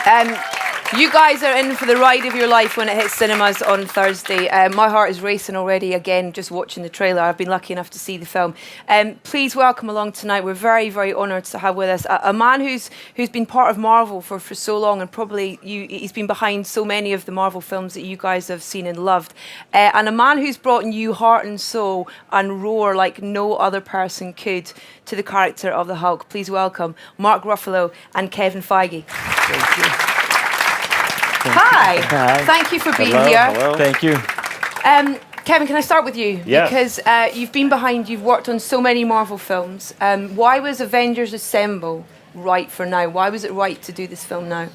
You guys are in for the ride of your life when it hits cinemas on Thursday. My heart is racing already again just watching the trailer. I've been lucky enough to see the film. Please welcome along tonight. We're very, very honoured to have with us a man who's been part of Marvel for so long, and probably he's been behind so many of the Marvel films that you guys have seen and loved. And a man who's brought you heart and soul and roar like no other person could to the character of the Hulk. Please welcome Mark Ruffalo and Kevin Feige. Thank you. Hi. Thank you for being here. Hello. Thank you. Kevin, can I start with you? Yes. Because you've worked on so many Marvel films. Why was Avengers Assemble right for now? Why was it right to do this film now?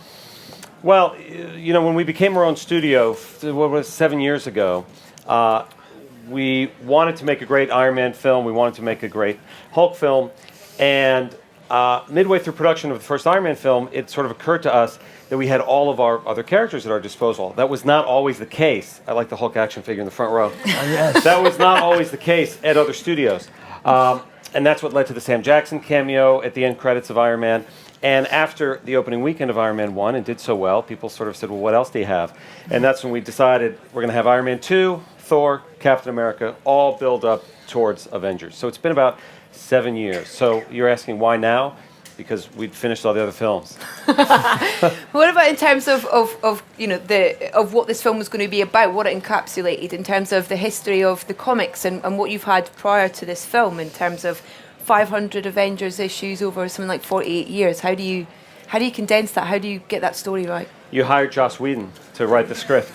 Well, when we became our own studio, 7 years ago, we wanted to make a great Iron Man film. We wanted to make a great Hulk film. And midway through production of the first Iron Man film, it sort of occurred to us that we had all of our other characters at our disposal. That was not always the case. I like the Hulk action figure in the front row. Yes. That was not always the case at other studios. And that's what led to the Sam Jackson cameo at the end credits of Iron Man. And after the opening weekend of Iron Man 1 and did so well, people sort of said, well, what else do you have? And that's when we decided we're going to have Iron Man 2, Thor, Captain America, all build up towards Avengers. So it's been about 7 years. So you're asking why now? Because we'd finished all the other films. What about in terms of what this film was going to be about, what it encapsulated in terms of the history of the comics and what you've had prior to this film in terms of 500 Avengers issues over something like 48 years? How do you condense that? How do you get that story right? You hired Joss Whedon to write the script,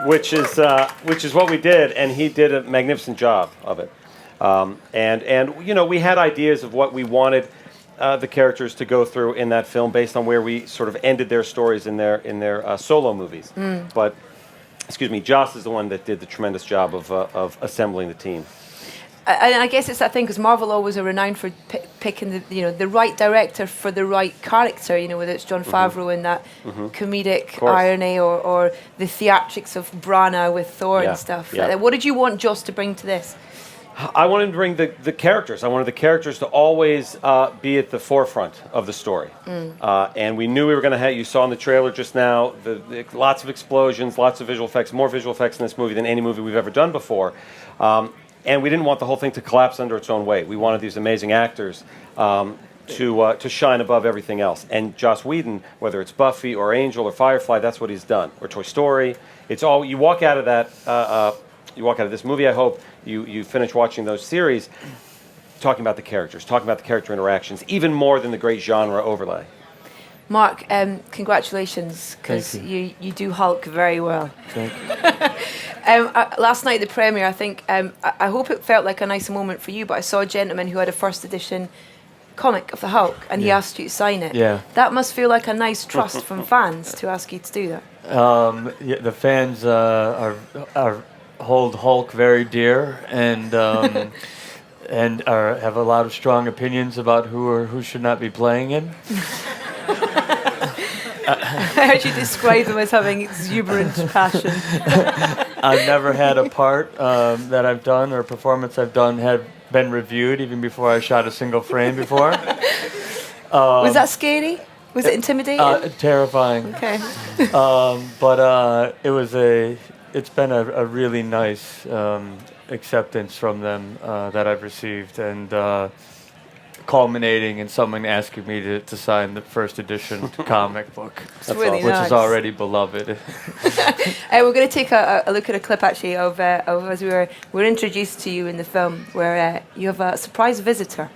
which is what we did, and he did a magnificent job of it. And we had ideas of what we wanted the characters to go through in that film based on where we sort of ended their stories in their solo movies. But, Joss is the one that did the tremendous job of assembling the team. And I guess it's that thing because Marvel always are renowned for picking the right director for the right character. Whether it's Jon Favreau in that comedic irony or the theatrics of Branagh with Thor and stuff. Yeah. What did you want Joss to bring to this? I wanted to bring the characters. I wanted the characters to always be at the forefront of the story. And we knew we were going to have, you saw in the trailer just now, lots of explosions, lots of visual effects, more visual effects in this movie than any movie we've ever done before. And we didn't want the whole thing to collapse under its own weight. We wanted these amazing actors to shine above everything else. And Joss Whedon, whether it's Buffy or Angel or Firefly, that's what he's done. Or Toy Story. It's all, you walk out of that, you walk out of this movie, I hope, you finish watching those series, talking about the characters, talking about the character interactions, even more than the great genre overlay. Mark, congratulations, because you do Hulk very well. Thank you. Last night at the premiere, I think, I hope it felt like a nice moment for you, but I saw a gentleman who had a first edition comic of the Hulk, and he asked you to sign it. Yeah. That must feel like a nice trust from fans to ask you to do that. The fans hold Hulk very dear, and have a lot of strong opinions about who should not be playing him. I heard you describe them as having exuberant passion. I've never had a part that I've done or performance I've done have been reviewed even before I shot a single frame before. Was that scary? Was it intimidating? Terrifying. Okay. But it's been a really nice acceptance from them that I've received, and culminating in someone asking me to sign the first edition comic book, really which nice. is already beloved. We're going to take a look at a clip actually of as we were introduced to you in the film, where you have a surprise visitor.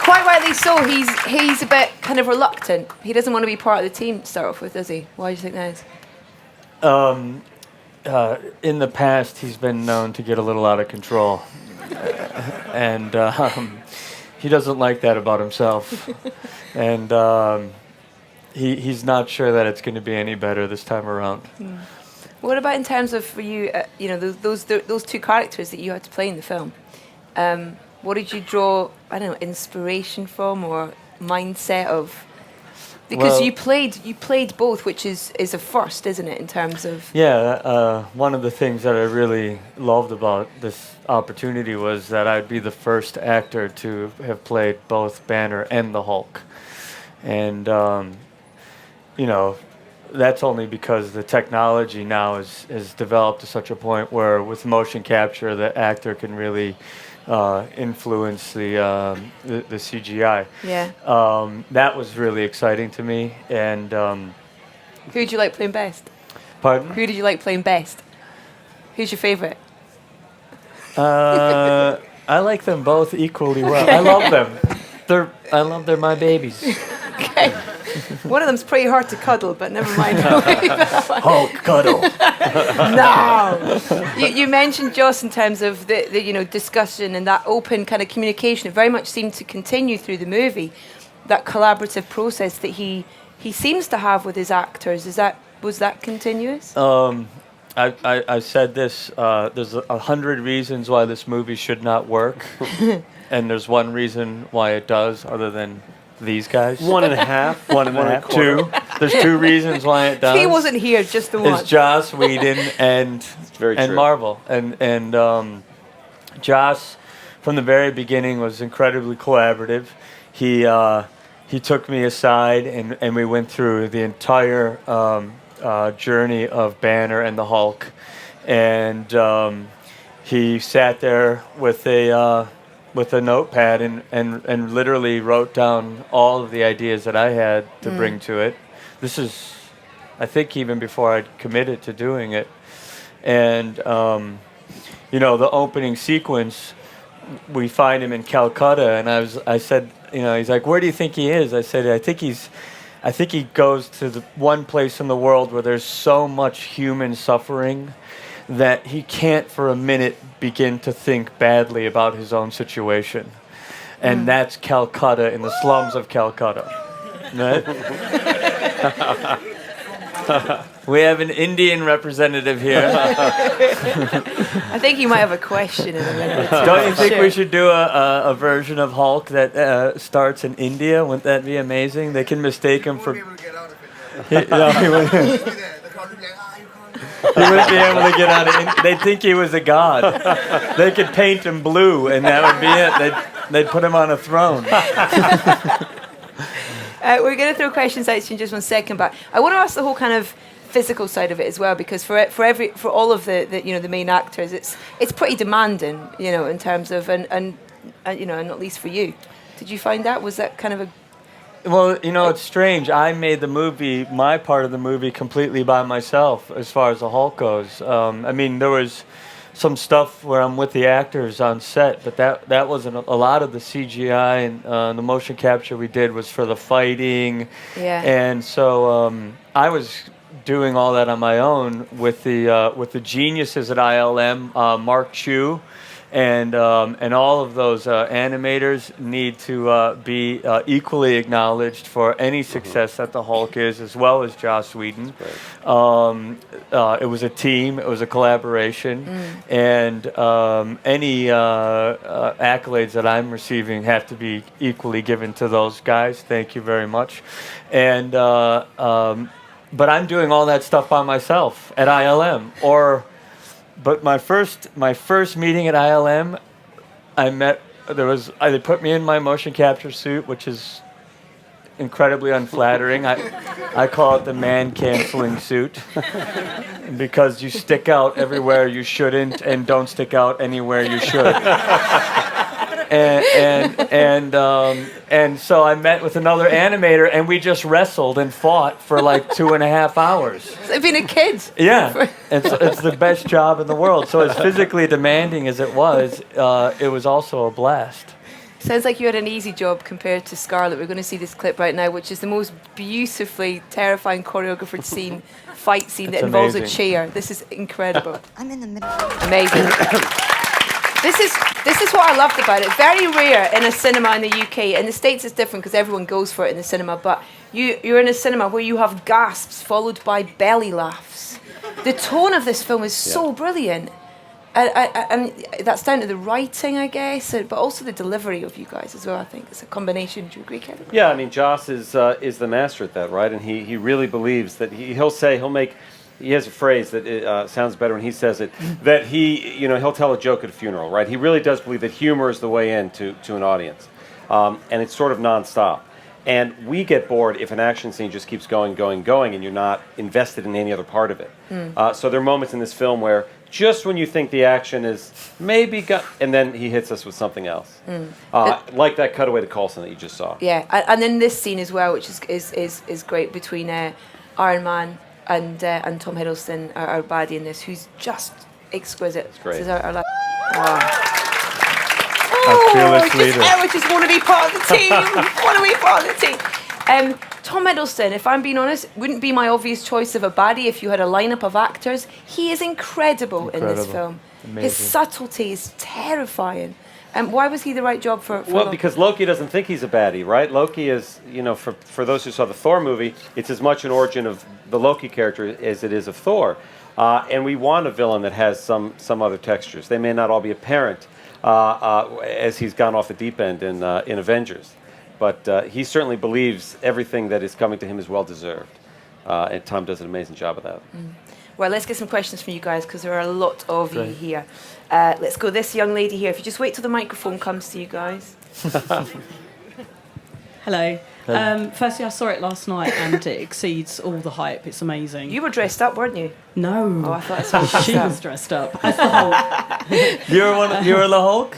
Quite rightly so. He's a bit kind of reluctant. He doesn't want to be part of the team to start off with, does he? Why do you think that is? In the past, he's been known to get a little out of control, and he doesn't like that about himself. And he's not sure that it's going to be any better this time around. What about in terms of for you? Those two characters that you had to play in the film. What did you draw? I don't know, inspiration from or mindset of? Because Well- you played both, which is a first, isn't it, in terms of... Yeah, one of the things that I really loved about this opportunity was that I'd be the first actor to have played both Banner and the Hulk. And, you know, that's only because the technology now is developed to such a point where with motion capture, the actor can really influence the CGI. Yeah. That was really exciting to me. And Who did you like playing best? pardon? Who did you like playing best? Who's your favourite? I like them both equally well. I love them. They're my babies. Okay. One of them's pretty hard to cuddle, but never mind. Hulk cuddle. No. You mentioned Joss in terms of the discussion and that open kind of communication. It very much seemed to continue through the movie, that collaborative process that he seems to have with his actors. Was that continuous? I said this. There's 100 reasons why this movie should not work, and there's one reason why it does, other than these guys. One and a half. One and a half. Two. There's two reasons why it does. He wasn't here, just the one. It's Joss Whedon and very true. Marvel, and Joss from the very beginning was incredibly collaborative. He took me aside and we went through the entire journey of Banner and the Hulk, and he sat there with a notepad and literally wrote down all of the ideas that I had to bring to it. This is, I think, even before I'd committed to doing it. And the opening sequence, we find him in Calcutta, and I said, he's like, "Where do you think he is?" I said, I think he goes to the one place in the world where there's so much human suffering that he can't for a minute begin to think badly about his own situation. And that's Calcutta, in the slums of Calcutta. Right? We have an Indian representative here. I think you might have a question in a minute. Don't you think we should do a version of Hulk that starts in India? Wouldn't that be amazing? They can mistake him for... He wouldn't be able to get out of it. He wouldn't be able to get out of it. They'd think he was a god. They could paint him blue, and that would be it. They'd put him on a throne. We're going to throw questions at you in just 1 second, but I want to ask the whole kind of physical side of it as well, because for all of the main actors, it's pretty demanding, in terms of and not least for you. Did you find that? Was that kind of a... Well, it's strange. I made my part of the movie completely by myself as far as the Hulk goes. There was some stuff where I'm with the actors on set, but that wasn't a lot of the CGI and the motion capture we did was for the fighting. Yeah. And so I was doing all that on my own with the geniuses at ILM, Mark Chu. And all of those animators need to be equally acknowledged for any success that the Hulk is, as well as Joss Whedon. It was a team, it was a collaboration, and any accolades that I'm receiving have to be equally given to those guys. Thank you very much. And but I'm doing all that stuff by myself at ILM, But my first meeting at ILM, they put me in my motion capture suit, which is incredibly unflattering. I call it the man-canceling suit because you stick out everywhere you shouldn't and don't stick out anywhere you should. And so I met with another animator, and we just wrestled and fought for like 2.5 hours. It's like being a kid. Yeah, it's the best job in the world. So as physically demanding as it was also a blast. Sounds like you had an easy job compared to Scarlett. We're going to see this clip right now, which is the most beautifully terrifying choreographed fight scene that involves a chair. This is incredible. I'm in the middle. Amazing. This is what I loved about it. Very rare in a cinema in the UK. In the States it's different because everyone goes for it in the cinema, but you're in a cinema where you have gasps followed by belly laughs. The tone of this film is so brilliant. And that's down to the writing, I guess, but also the delivery of you guys as well. I think it's a combination. Do you agree, Kevin? Yeah, I mean, Joss is the master at that, right? And he really believes that he has a phrase that sounds better when he says it, that he'll tell a joke at a funeral, right? He really does believe that humor is the way in to an audience. And it's sort of nonstop. And we get bored if an action scene just keeps going, and you're not invested in any other part of it. So there are moments in this film where just when you think the action is maybe and then he hits us with something else. Like that cutaway to Coulson that you just saw. Yeah, and in this scene as well, which is great, between Iron Man and Tom Hiddleston, our baddie in this, who's just exquisite. It's great. This is our I just want to be part of the team. Tom Hiddleston, if I'm being honest, wouldn't be my obvious choice of a baddie if you had a lineup of actors. He is incredible in this film. Amazing. His subtlety is terrifying. Why was he the right job for Well, Loki? because Loki doesn't think he's a baddie, right? Loki is, for those who saw the Thor movie, it's as much an origin of the Loki character as it is of Thor. And we want a villain that has some other textures. They may not all be apparent as he's gone off the deep end in Avengers. But he certainly believes everything that is coming to him is well-deserved. And Tom does an amazing job of that. Well, let's get some questions from you guys, because there are a lot of you here. Let's go this young lady here. If you just wait till the microphone comes to you guys. Hello. Firstly, I saw it last night and it exceeds all the hype. It's amazing. You were dressed up, weren't you? No. Oh, I thought I saw you She dressed was dressed up as the Hulk. You were the Hulk?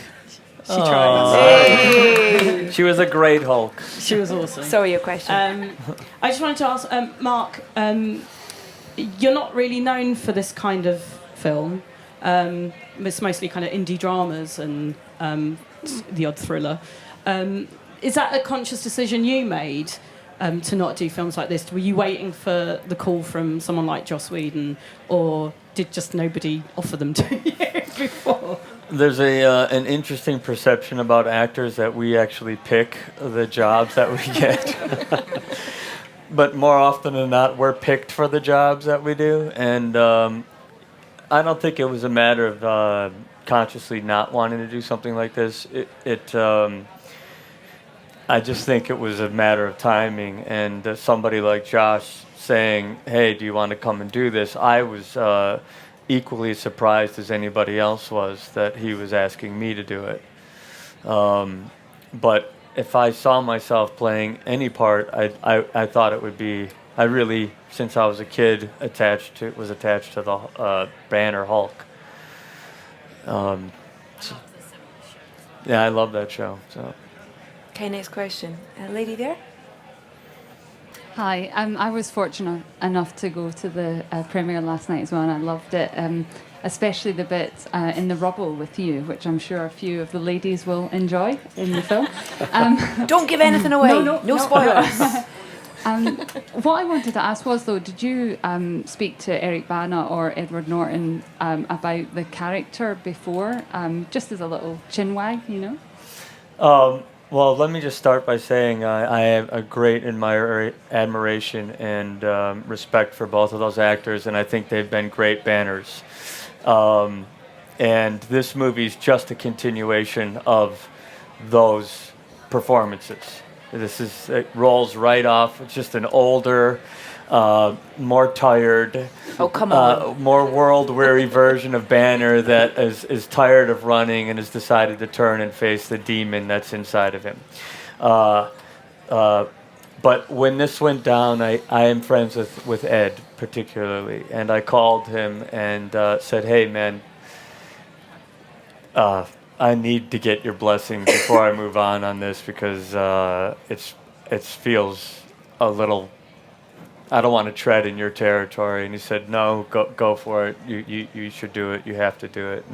She tried. Hey. She was a great Hulk. She was awesome. Sorry, your question. I just wanted to ask, Mark, you're not really known for this kind of film. It's mostly kind of indie dramas and the odd thriller. Is that a conscious decision you made to not do films like this? Were you waiting for the call from someone like Joss Whedon, or did just nobody offer them to you before? There's an interesting perception about actors that we actually pick the jobs that we get. But more often than not, we're picked for the jobs that we do. And I don't think it was a matter of consciously not wanting to do something like this. I just think it was a matter of timing. And somebody like Josh saying, hey, do you want to come and do this? I was equally surprised as anybody else was that he was asking me to do it. But if I saw myself playing any part, I thought it would be. I really, since I was a kid, was attached to the Banner Hulk. Yeah, I love that show. So. Okay, next question. Lady there? Hi, I was fortunate enough to go to the premiere last night as well, and I loved it, especially the bit in the rubble with you, which I'm sure a few of the ladies will enjoy in the film. Don't give anything away. No spoilers. What I wanted to ask was, though, did you speak to Eric Bana or Edward Norton about the character before, just as a little chinwag, Well, let me just start by saying I have a great admiration and respect for both of those actors, and I think they've been great banners. And this movie's just a continuation of those performances. It rolls right off. It's just an older, more tired, more world-weary version of Banner that is tired of running and has decided to turn and face the demon that's inside of him. But when this went down, I am friends with Ed particularly, and I called him and said, hey, man, I need to get your blessing before I move on this, because it feels a little. I don't want to tread in your territory. And he said, no, go for it. You should do it. You have to do it.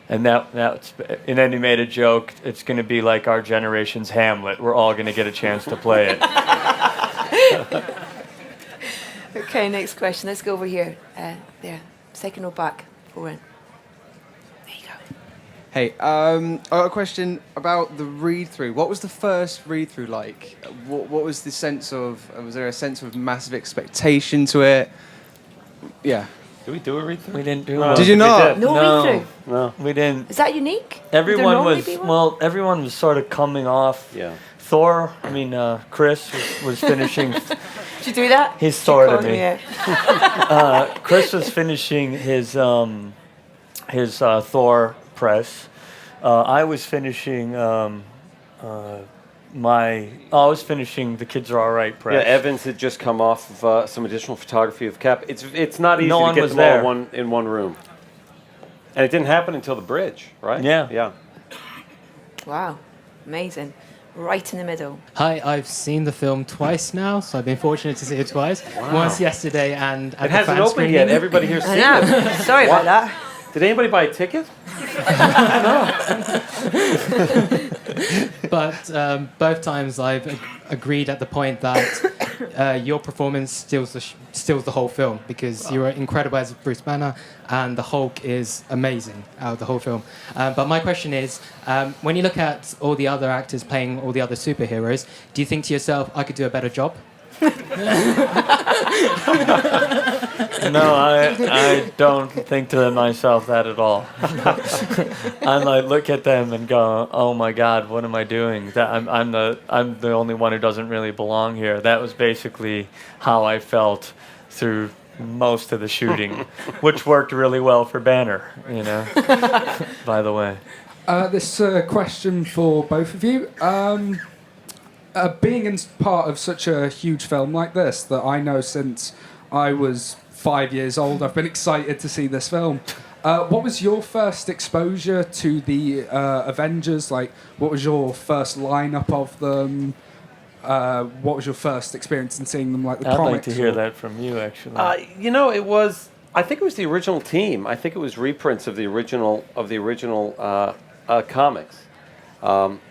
And then he made a joke. It's going to be like our generation's Hamlet. We're all going to get a chance to play it. Okay, next question. Let's go over here. There, second row back. Forward. There you go. Hey, I got a question about the read-through. What was the first read-through like? What was the sense of? Was there a sense of massive expectation to it? Yeah. Did we do a read-through? We didn't do No. one. Did you We not? did. No, No. read-through. No. We didn't. Is that unique? Would there Everyone normally was be one? everyone was sort of coming off. Yeah. Thor. I mean, Chris was finishing. Did you do that? He's She sort of called me. Yeah. Chris was finishing his Thor press. I was finishing I was finishing The Kids Are All Right Yeah, press. Evans had just come off of some additional photography of Cap. It's not easy No to one get was them there. all in one room. And it didn't happen until the bridge, right? Yeah. Yeah. Wow, amazing. Right in the middle. Hi, I've seen the film twice now, so I've been fortunate to see it twice. Once yesterday and at It the hasn't fan opened yet. screening. Everybody here's I seen know. it. Sorry about What? that. Did anybody buy a ticket? But both times I've agreed at the point that your performance steals the whole film, because you were incredible as Bruce Banner and the Hulk is amazing out of the whole film. But my question is, when you look at all the other actors playing all the other superheroes, do you think to yourself, I could do a better job? No, I don't think to myself that at all. I like look at them and go, "Oh my God, what am I doing? That I'm the only one who doesn't really belong here." That was basically how I felt through most of the shooting, which worked really well for Banner, you know. By the way, This question for both of you. Being in part of such a huge film like this that I know since I was 5 years old, I've been excited to see this film. What was your first exposure to the Avengers? Like, what was your first lineup of them? What was your first experience in seeing them, like the I'd comics? like to hear that from you, actually. It was. I think it was the original team. I think it was reprints of the original comics.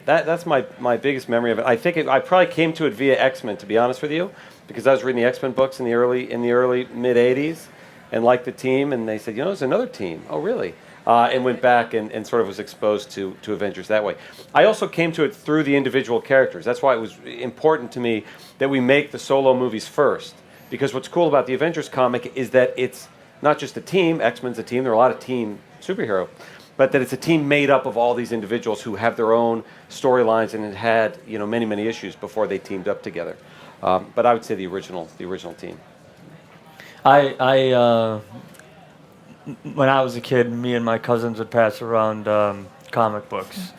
That's my biggest memory of it. I think I probably came to it via X-Men, to be honest with you, because I was reading the X-Men books in the early mid '80s, and liked the team, and they said, there's another team. Oh, really? And went back and sort of was exposed to Avengers that way. I also came to it through the individual characters. That's why it was important to me that we make the solo movies first, because what's cool about the Avengers comic is that it's not just a team. X-Men's a team. There are a lot of team superhero. But that it's a team made up of all these individuals who have their own storylines and had many, many issues before they teamed up together. But I would say the original team. When I was a kid, me and my cousins would pass around comic books,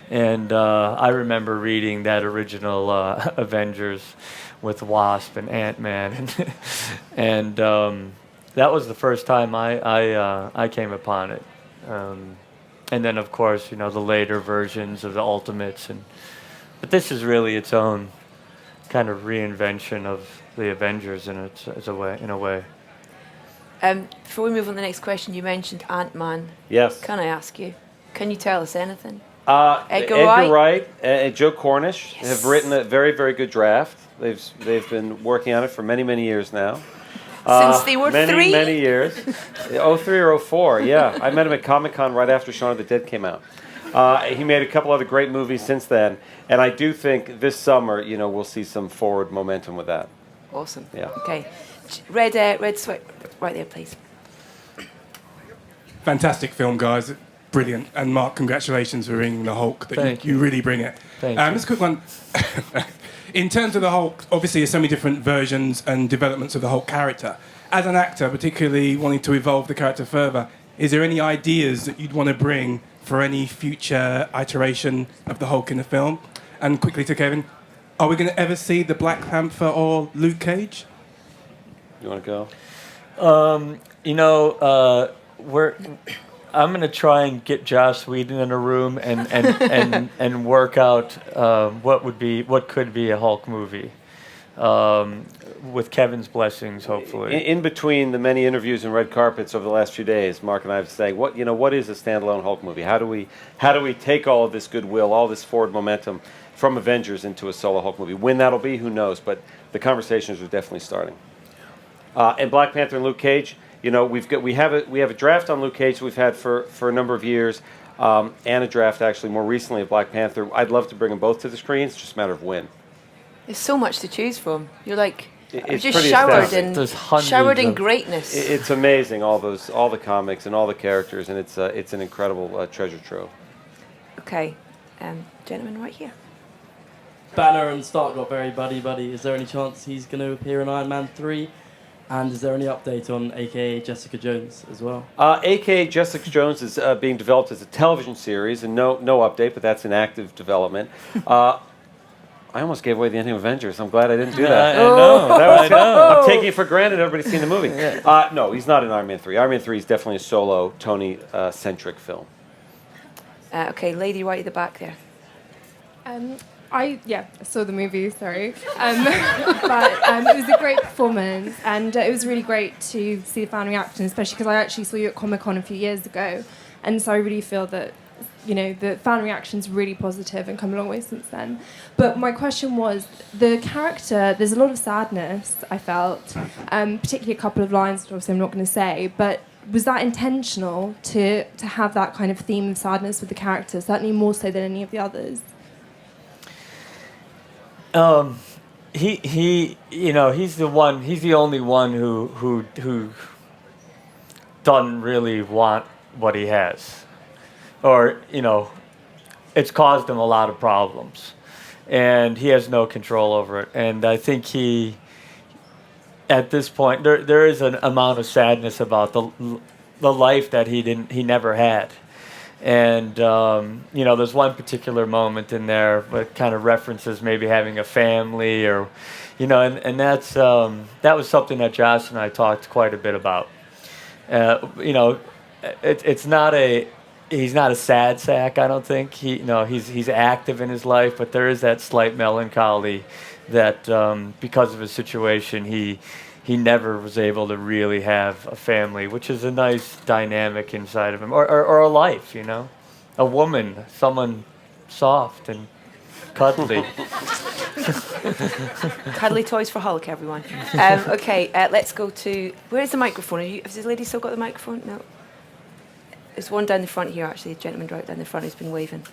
and I remember reading that original Avengers with Wasp and Ant-Man, and that was the first time I came upon it. And then, of course, the later versions of the Ultimates, but this is really its own kind of reinvention of the Avengers in a way. Before we move on to the next question, you mentioned Ant-Man. Yes. Can I ask you? Can you tell us anything? Edgar Wright? Wright and Joe Cornish have written a very, very good draft. They've been working on it for many, many years now. Since they were many, 3? many years. 03 or 04, yeah. I met him at Comic-Con right after Shaun of the Dead came out. He made a couple other great movies since then, and I do think this summer, we'll see some forward momentum with that. Awesome. Yeah. Okay. Red sweat, right there, please. Fantastic film, guys. Brilliant. And Mark, congratulations for bringing the Hulk. Thank You really bring it. Thank you. Just a quick one. In terms of the Hulk, obviously there's so many different versions and developments of the Hulk character. As an actor, particularly wanting to evolve the character further, is there any ideas that you'd want to bring for any future iteration of the Hulk in the film? And quickly to Kevin, are we going to ever see the Black Panther or Luke Cage? You want to go? I'm gonna try and get Joss Whedon in a room and work out what could be a Hulk movie, with Kevin's blessings, hopefully. In between the many interviews and red carpets over the last few days, Mark and I have been saying, what is a standalone Hulk movie? How do we take all of this goodwill, all this forward momentum from Avengers into a solo Hulk movie? When that'll be, who knows? But the conversations are definitely starting. And Black Panther and Luke Cage, we have a draft on Luke Cage that we've had for a number of years, and a draft actually more recently of Black Panther. I'd love to bring them both to the screen. It's just a matter of when. There's so much to choose from. You're like It's just pretty showered astounding. in There's hundreds showered in of- greatness. It's amazing, all the comics and all the characters, and it's an incredible treasure trove. Okay, gentleman right here. Banner and Stark got very buddy-buddy. Is there any chance he's going to appear in Iron Man 3? And is there any update on AKA Jessica Jones as well? AKA Jessica Jones is being developed as a television series, and no update, but that's in active development. I almost gave away the ending of Avengers. I'm glad I didn't do that. I know. I know. I'm taking it for granted everybody's seen the movie. No, he's not in Iron Man 3. Iron Man 3 is definitely a solo Tony-centric film. Okay, lady right at the back there. I saw the movie, sorry. But it was a great performance, and it was really great to see the fan reaction, especially because I actually saw you at Comic-Con a few years ago, and so I really feel that, you know, the fan reaction's really positive and come a long way since then. But my question was, the character, there's a lot of sadness, I felt, particularly a couple of lines that obviously I'm not going to say, but was that intentional to have that kind of theme of sadness with the character, certainly more so than any of the others? He you know, he's the only one who doesn't really want what he has, or, you know, it's caused him a lot of problems, and he has no control over it. And I think at this point, there is an amount of sadness about the life that he never had. And, you know, there's one particular moment in there that kind of references maybe having a family, or, you know, and that's, that was something that Josh and I talked quite a bit about. You know, he's not a sad sack, I don't think. He's active in his life, but there is that slight melancholy that, because of his situation, he never was able to really have a family, which is a nice dynamic inside of him, or a life, you know, a woman, someone soft and cuddly. Cuddly toys for Hulk, everyone. Okay, let's go to, where's the microphone? Has this lady still got the microphone? No. There's one down the front here, actually, a gentleman right down the front who's been waving.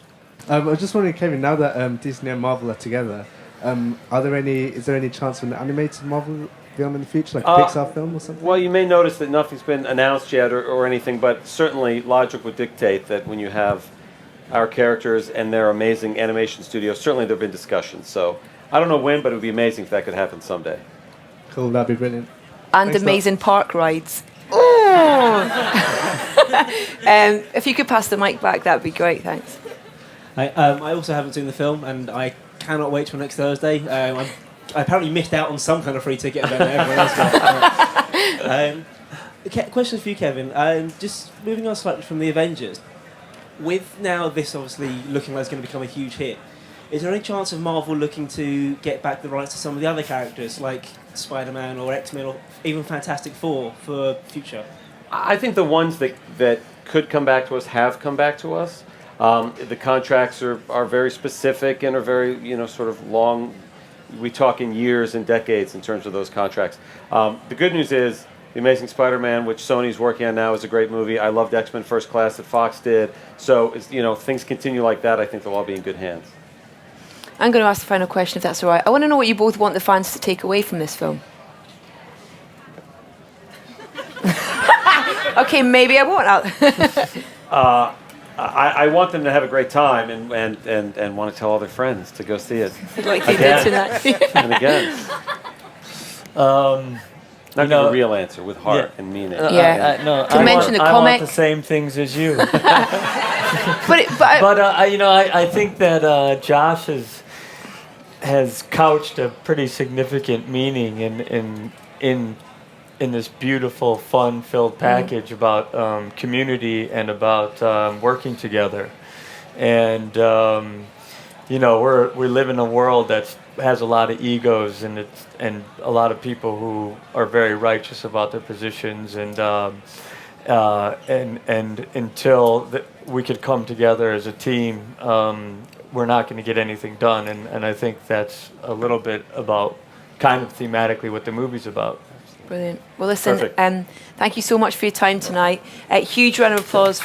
I was just wondering, Kevin, now that Disney and Marvel are together, is there any chance for an animated Marvel film in the future, like a Pixar film or something? Well, you may notice that nothing's been announced yet or anything, but certainly logic would dictate that when you have our characters and their amazing animation studio, certainly there have been discussions. So I don't know when, but it would be amazing if that could happen someday. Cool, that'd be brilliant. And Thanks amazing park rides. If you could pass the mic back, that'd be great, thanks. I also haven't seen the film, and I cannot wait till next Thursday. I apparently missed out on some kind of free ticket event that everyone else got. Question for you, Kevin. Just moving on slightly from the Avengers, with now this obviously looking like it's going to become a huge hit, is there any chance of Marvel looking to get back the rights to some of the other characters, like Spider-Man or X-Men or even Fantastic Four for future? I think the ones that could come back to us have come back to us. The contracts are very specific and are very, you know, sort of long. We talk in years and decades in terms of those contracts. The good news is The Amazing Spider-Man, which Sony's working on now, is a great movie. I loved X-Men First Class that Fox did. So, you know, things continue like that, I think they'll all be in good hands. I'm going to ask the final question, if that's all right. I want to know what you both want the fans to take away from this film. Okay, maybe I won't. I want them to have a great time and want to tell all their friends to go see it. Like they did tonight. And again. Not a real answer with heart and meaning. No, to mention the I comic. want the same things as you. but you know, I think that Josh has couched a pretty significant meaning in this beautiful, fun-filled package about community and about working together. And you know, we live in a world that has a lot of egos and a lot of people who are very righteous about their positions, and until we could come together as a team, we're not going to get anything done. And I think that's a little bit about kind of thematically what the movie's about. Brilliant. Well, listen, thank you so much for your time tonight. Huge round of applause for